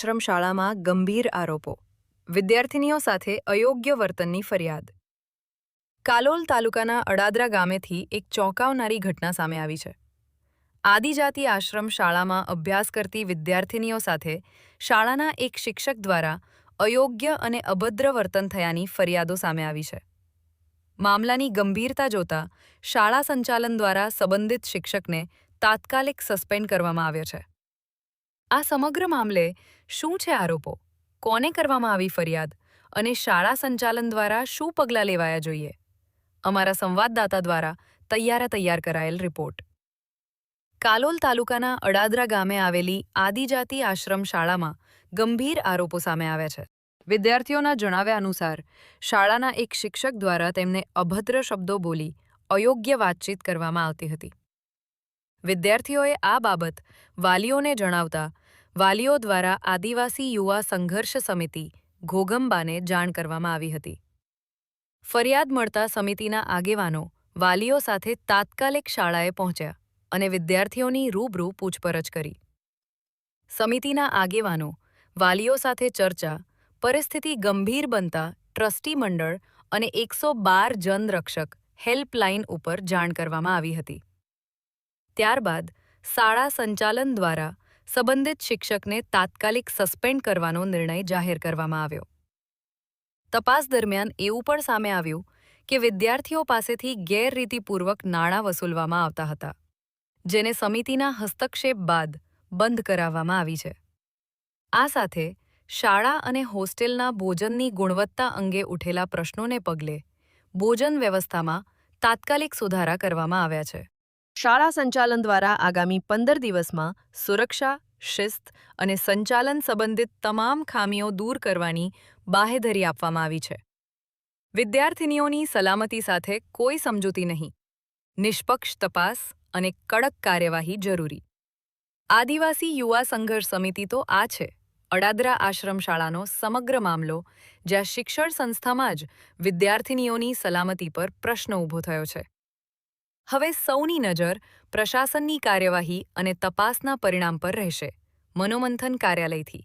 આશ્રમ શાળામાં ગંભીર આરોપો. વિદ્યાર્થિનીઓ સાથે અયોગ્ય વર્તનની ફરિયાદ. કાલોલ તાલુકાના અડાદરા ગામેથી એક ચોંકાવનારી ઘટના સામે આવી છે. આદિજાતિ આશ્રમ શાળામાં અભ્યાસ કરતી વિદ્યાર્થિનીઓ સાથે શાળાના એક શિક્ષક દ્વારા અયોગ્ય અને અભદ્ર વર્તન થયાની ફરિયાદો સામે આવી છે. મામલાની ગંભીરતા જોતા શાળા સંચાલન દ્વારા સંબંધિત શિક્ષકને તાત્કાલિક સસ્પેન્ડ કરવામાં આવ્યો છે. આ સમગ્ર મામલે શું છે આરોપો, કોને કરવામાં આવી ફરિયાદ અને શાળા સંચાલન દ્વારા શું પગલાં લેવાયા જોઈએ? અમારા સંવાદદાતા દ્વારા તૈયાર કરાયેલ રિપોર્ટ. કાલોલ તાલુકાના અડાદરા ગામે આવેલી આદિજાતિ આશ્રમ શાળામાં ગંભીર આરોપો સામે આવ્યા છે. વિદ્યાર્થીઓના જણાવ્યા અનુસાર શાળાના એક શિક્ષક દ્વારા તેમને અભદ્ર શબ્દો બોલી અયોગ્ય વાતચીત કરવામાં આવતી હતી. વિદ્યાર્થીઓએ આ બાબત વાલીઓને જણાવતા વાલીઓ દ્વારા આદિવાસી યુવા સંઘર્ષ સમિતિ ઘોગંબાને જાણ કરવામાં આવી હતી. ફરિયાદ મળતા સમિતિના આગેવાનો વાલીઓ સાથે તાત્કાલિક શાળાએ પહોંચ્યા અને વિદ્યાર્થીઓની રૂબરૂ પૂછપરછ કરી. સમિતિના આગેવાનો વાલીઓ સાથે ચર્ચા, પરિસ્થિતિ ગંભીર બનતા ટ્રસ્ટી મંડળ અને 112 જનરક્ષક હેલ્પલાઇન ઉપર જાણ કરવામાં આવી હતી. ત્યારબાદ શાળા સંચાલન દ્વારા સંબંધિત શિક્ષકને તાત્કાલિક સસ્પેન્ડ કરવાનો નિર્ણય જાહેર કરવામાં આવ્યો. તપાસ દરમિયાન એવું પણ સામે આવ્યું કે વિદ્યાર્થીઓ પાસેથી ગેરરીતિપૂર્વક નાણાં વસૂલવામાં આવતા હતા, જેને સમિતિના હસ્તક્ષેપ બાદ બંધ કરાવવામાં આવી છે. આ સાથે શાળા અને હોસ્ટેલના ભોજનની ગુણવત્તા અંગે ઉઠેલા પ્રશ્નોને પગલે ભોજન વ્યવસ્થામાં તાત્કાલિક સુધારા કરવામાં આવ્યા છે. શાળા સંચાલન દ્વારા આગામી 15 દિવસમાં સુરક્ષા, શિસ્ત અને સંચાલન સંબંધિત તમામ ખામીઓ દૂર કરવાની બાહેધરી આપવામાં આવી છે. વિદ્યાર્થિનીઓની સલામતી સાથે કોઈ સમજૂતી નહીં, નિષ્પક્ષ તપાસ અને કડક કાર્યવાહી જરૂરી. આદિવાસી યુવા સંઘર્ષ સમિતિ તો આ છે અડાદરા આશ્રમ શાળાનો સમગ્ર મામલો, જ્યાં શિક્ષણ સંસ્થામાં જ વિદ્યાર્થિનીઓની સલામતી પર પ્રશ્ન ઊભો થયો છે. હવે સૌની નજર પ્રશાસનની કાર્યવાહી અને તપાસના પરિણામ પર રહેશે. મનોમંથન કાર્યાલયથી